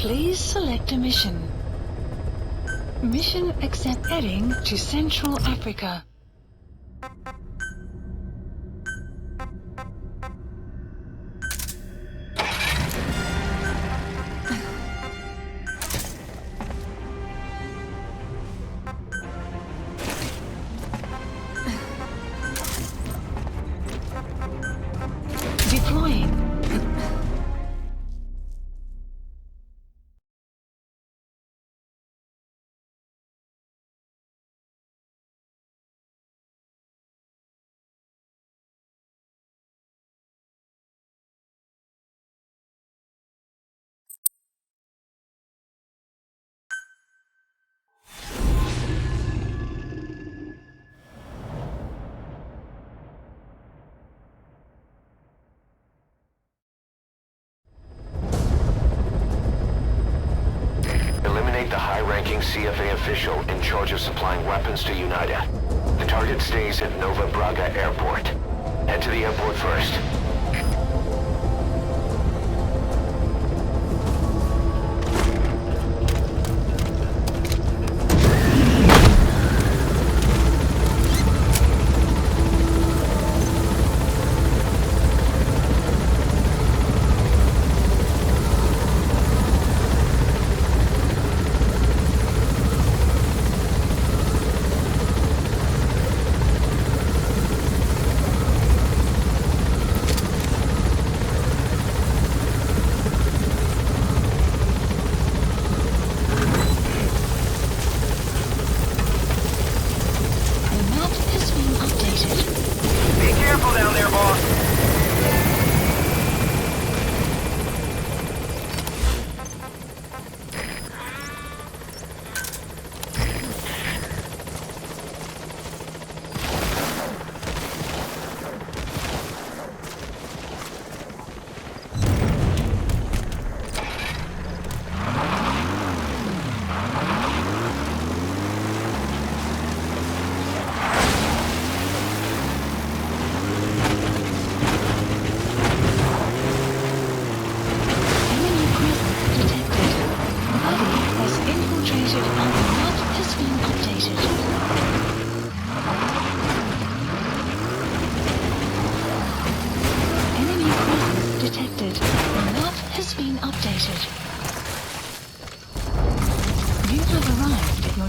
Please select a mission. Mission accept heading to Central Africa. Deploying. Eliminate the high-ranking CFA official in charge of supplying weapons to UNITA. The target stays at Nova Braga Airport. Head to the airport first.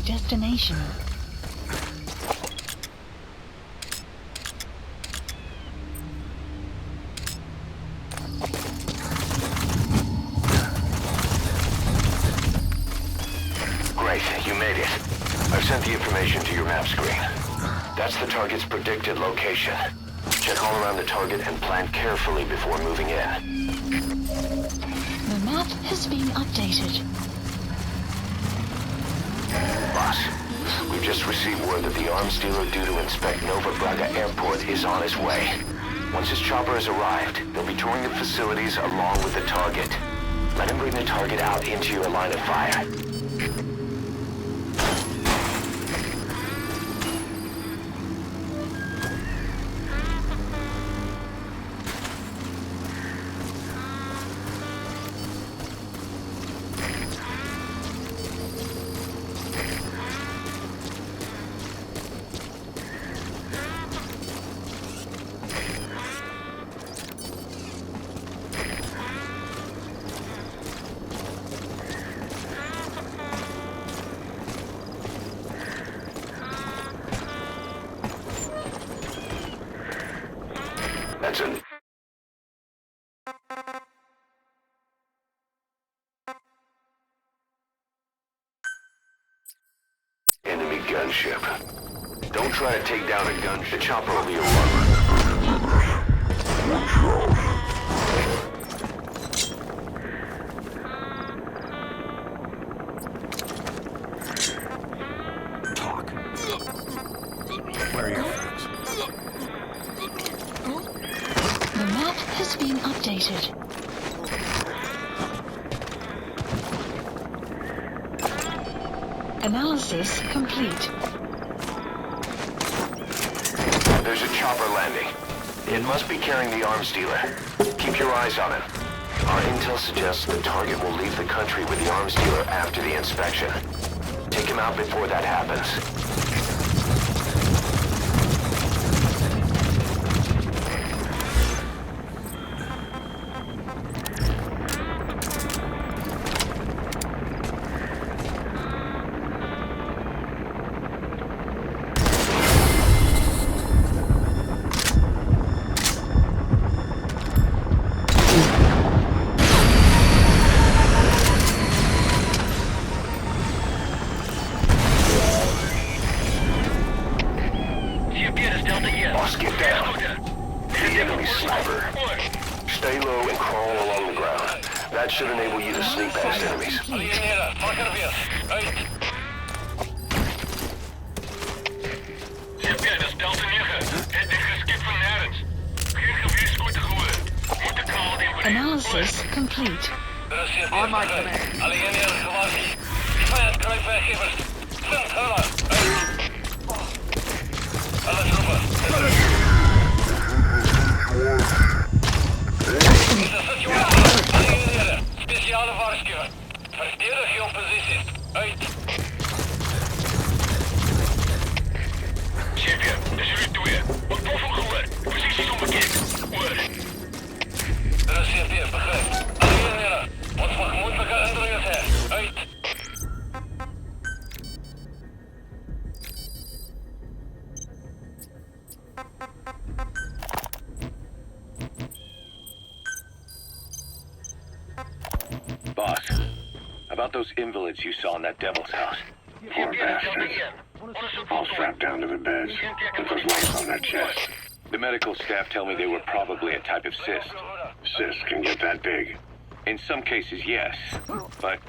Destination. Great, you made it. I've sent the information to your map screen. That's the target's predicted location. Check all around the target and plan carefully before moving in. The map has been updated. Boss, we've just received word that the arms dealer due to inspect Nova Braga Airport is on his way. Once his chopper has arrived, they'll be touring the facilities along with the target. Let him bring the target out into your line of fire. That's an... enemy gunship. Don't try to take down a gunship. The chopper will be your armor. Talk. Where are your friends? The map has been updated. Analysis complete. There's a chopper landing. It must be carrying the arms dealer. Keep your eyes on him. Our intel suggests the target will leave the country with the arms dealer after the inspection. Take him out before that happens. Boss, get down. The enemy sniper. Stay low and crawl along the ground. That should enable you to sneak past enemies. Analysis complete. On my command. Speciale waarschuwing. Verdedig jouw posities. Uit. Champion, dis jullie twee. Wat tof om gehoor. Posities onbekend. Hoor. Er is CP, begrijp. Alliëren. Ons van gemoedelijke indringers her. Uit. Boss, about those invalids you saw in that devil's house. Poor bastards. All strapped down to the beds, with those lumps on their chest. The medical staff tell me they were probably a type of cyst. Cysts can get that big. In some cases, yes. But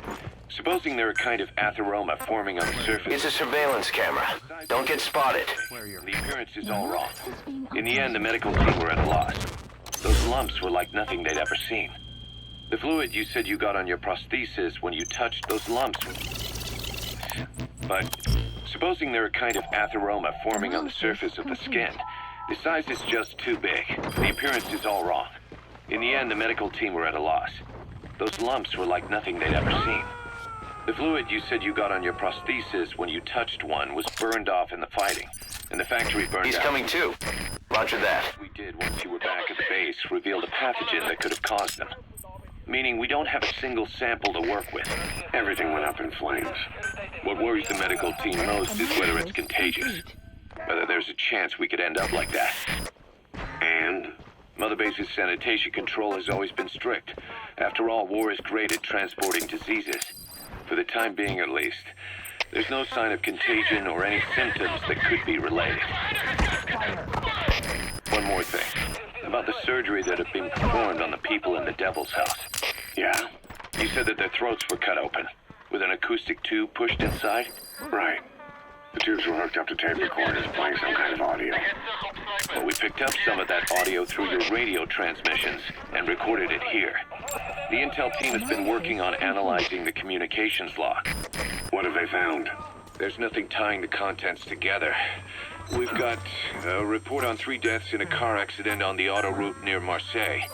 supposing they're a kind of atheroma forming on the surface... It's a surveillance camera. Don't get spotted. The appearance is all wrong. In the end, the medical team were at a loss. Those lumps were like nothing they'd ever seen. The fluid you said you got on your prosthesis when you touched those lumps... But supposing they're a kind of atheroma forming on the surface of the skin, the size is just too big. The appearance is all wrong. In the end, the medical team were at a loss. Those lumps were like nothing they'd ever seen. The fluid you said you got on your prosthesis when you touched one was burned off in the fighting, and the factory burned out. He's coming too. Roger that. We did once you were back at the base revealed a pathogen that could have caused them. Meaning we don't have a single sample to work with. Everything went up in flames. What worries the medical team most is whether it's contagious. Whether there's a chance we could end up like that. And? Mother Base's sanitation control has always been strict. After all, war is great at transporting diseases. For the time being, at least. There's no sign of contagion or any symptoms that could be related. One more thing. About the surgery that had been performed on the people in the Devil's House. Yeah? You said that their throats were cut open, with an acoustic tube pushed inside? Right. The tubes were hooked up to tape recorders playing some kind of audio. Well, we picked up some of that audio through your radio transmissions and recorded it here. The intel team has been working on analyzing the communications log. What have they found? There's nothing tying the contents together. We've got a report on 3 deaths in a car accident on the autoroute near Marseille.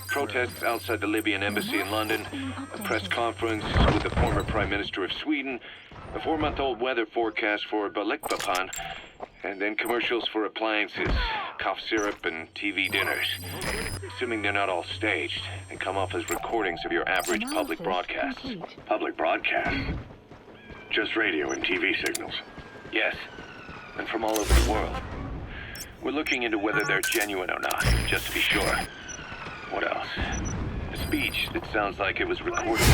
Protests outside the Libyan embassy in London. A press conference with the former Prime Minister of Sweden. A 4-month-old weather forecast for Balikpapan. And then commercials for appliances, cough syrup, and TV dinners. Assuming they're not all staged and come off as recordings of your average public broadcasts. Public broadcasts? Just radio and TV signals? Yes. And from all over the world. We're looking into whether they're genuine or not, just to be sure. What else? A speech that sounds like it was recorded.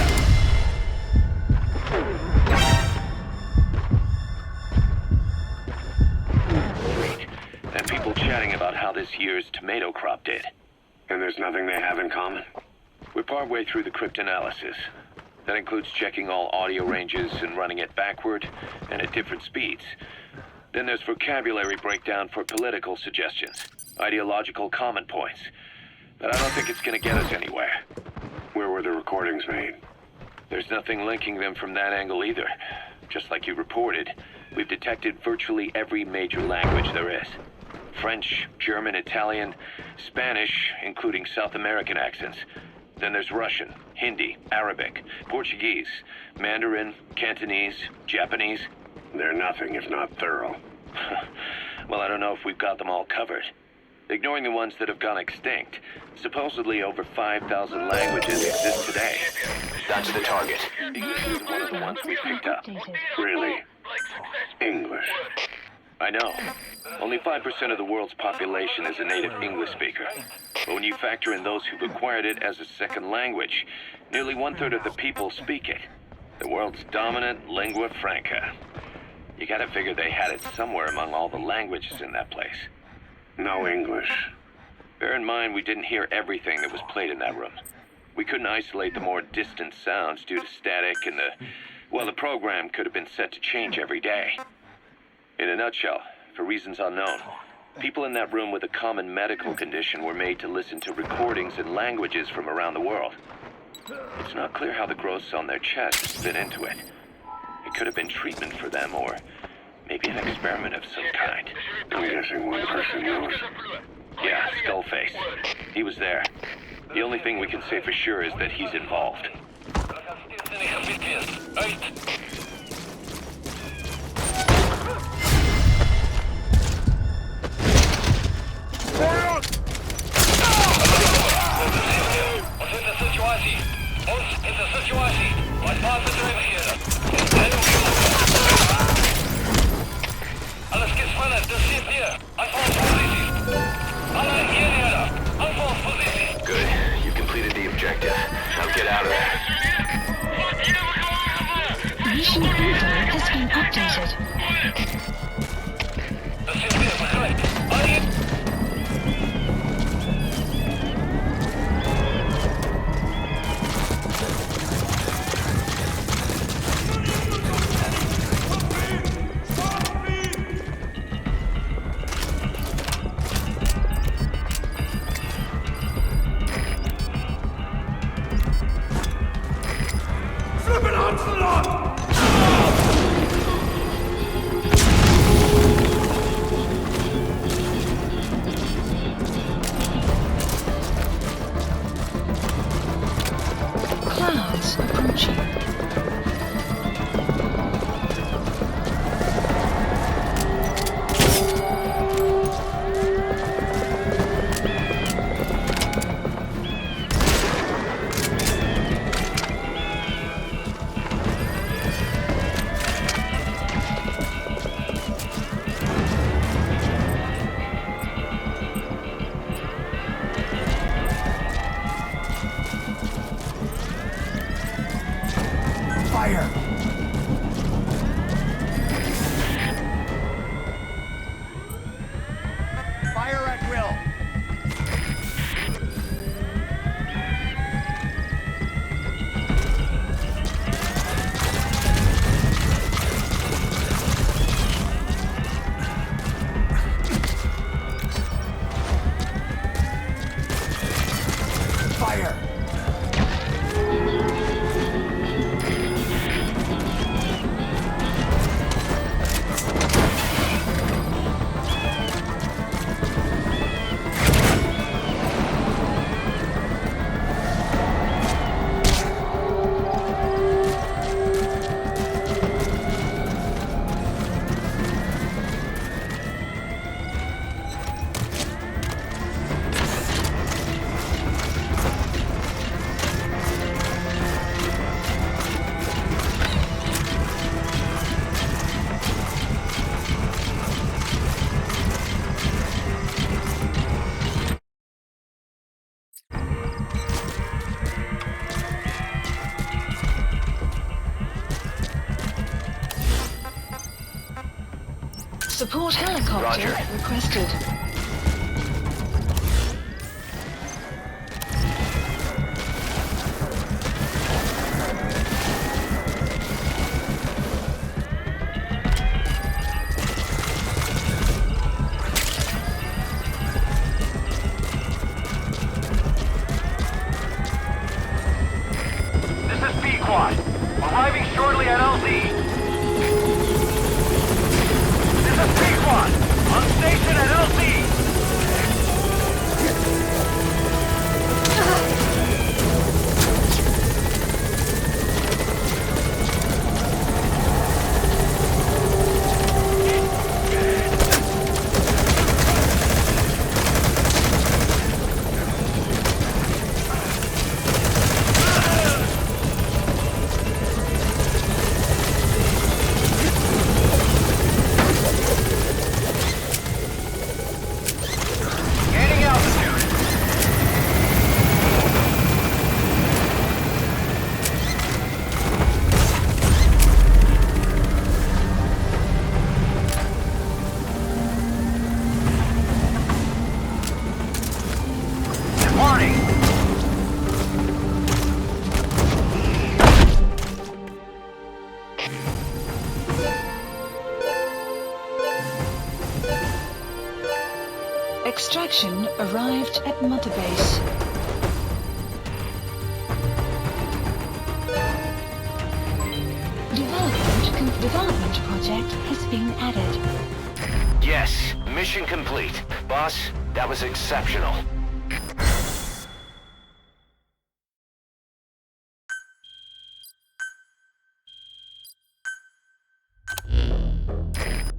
And people chatting about how this year's tomato crop did. And there's nothing they have in common? We're partway through the cryptanalysis. That includes checking all audio ranges and running it backward and at different speeds. Then there's vocabulary breakdown for political suggestions, ideological comment points. But I don't think it's going to get us anywhere. Where were the recordings made? There's nothing linking them from that angle either. Just like you reported, we've detected virtually every major language there is. French, German, Italian, Spanish, including South American accents. Then there's Russian, Hindi, Arabic, Portuguese, Mandarin, Cantonese, Japanese. They're nothing if not thorough. Well, I don't know if we've got them all covered. Ignoring the ones that have gone extinct, supposedly over 5,000 languages exist today. That's the target. English is one of the ones we picked up. Really? English. I know. Only 5% of the world's population is a native English speaker. But when you factor in those who've acquired it as a second language, nearly 1/3 of the people speak it. The world's dominant lingua franca. You gotta figure they had it somewhere among all the languages in that place. No English. Bear in mind, we didn't hear everything that was played in that room. We couldn't isolate the more distant sounds due to static and the program could have been set to change every day. In a nutshell, for reasons unknown, people in that room with a common medical condition were made to listen to recordings in languages from around the world. It's not clear how the growths on their chests fit into it. It could have been treatment for them, or maybe an experiment of some kind. I'm guessing one person knows. Yeah, Skullface. He was there. The only thing we can say for sure is that he's involved. Good. You completed the objective. Now get out of there. Mission info has been updated. Clouds approaching. Fire! Fire at will! Fire! Support helicopter Roger. requested. This is Pequod. Arriving shortly at LZ. This is Pequod. On station at LZ. Extraction arrived at Mother Base. Development project has been added. Yes, mission complete. Boss, that was exceptional.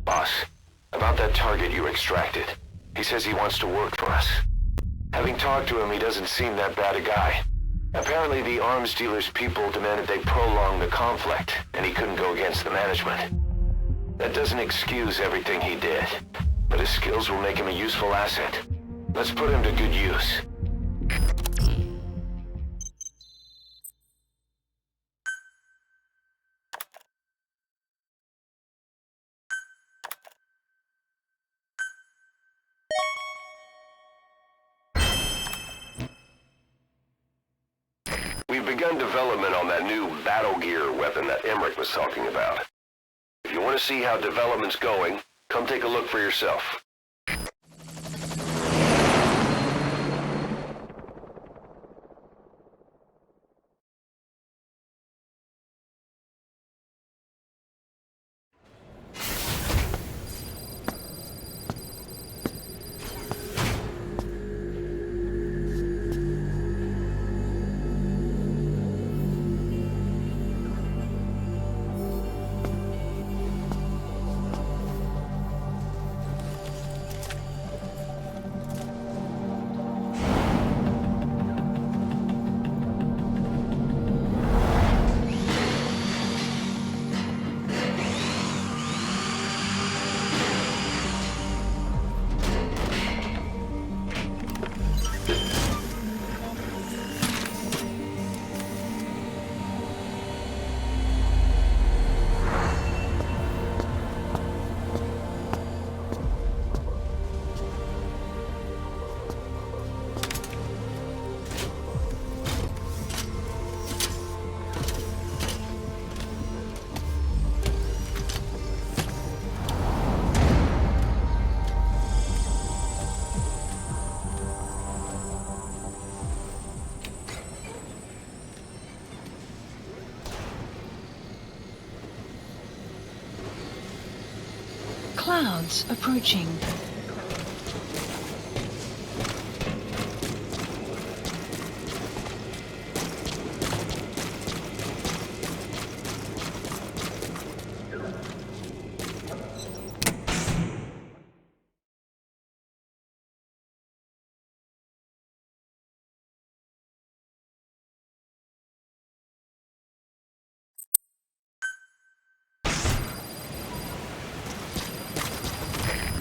Boss, about that target you extracted. He says he wants to work for us. Having talked to him, he doesn't seem that bad a guy. Apparently the arms dealer's people demanded they prolong the conflict, and he couldn't go against the management. That doesn't excuse everything he did, but his skills will make him a useful asset. Let's put him to good use. We've begun development on that new battle gear weapon that Emmerich was talking about. If you want to see how development's going, come take a look for yourself. Clouds approaching.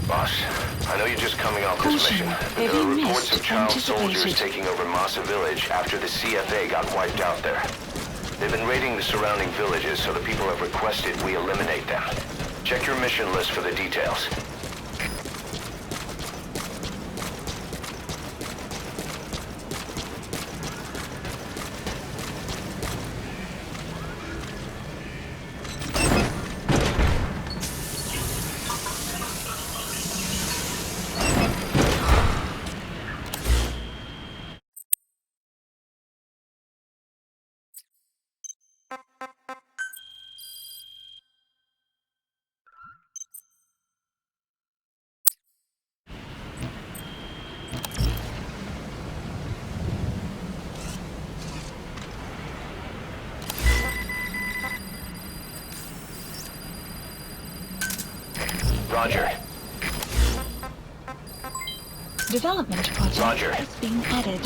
Boss, I know you're just coming off this Caution, mission, but there are heavy reports of mist child soldiers anticipated. taking over Massa Village after the CFA got wiped out there. They've been raiding the surrounding villages, so the people have requested we eliminate them. Check your mission list for the details. Roger. Development project Roger. has been added.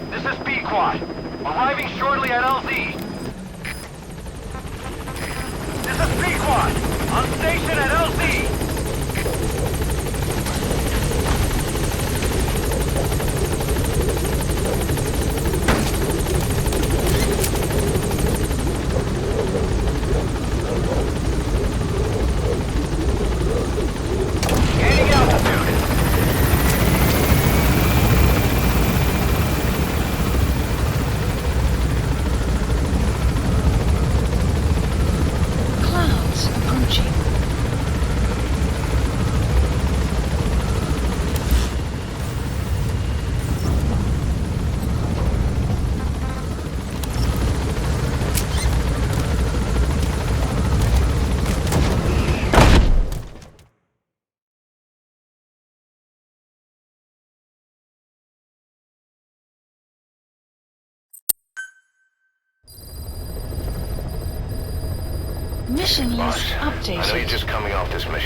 This is Pequod. Arriving shortly at LZ. This is Pequod. On station at LZ. Mission Boss, list I know you're updated. just coming off this mission.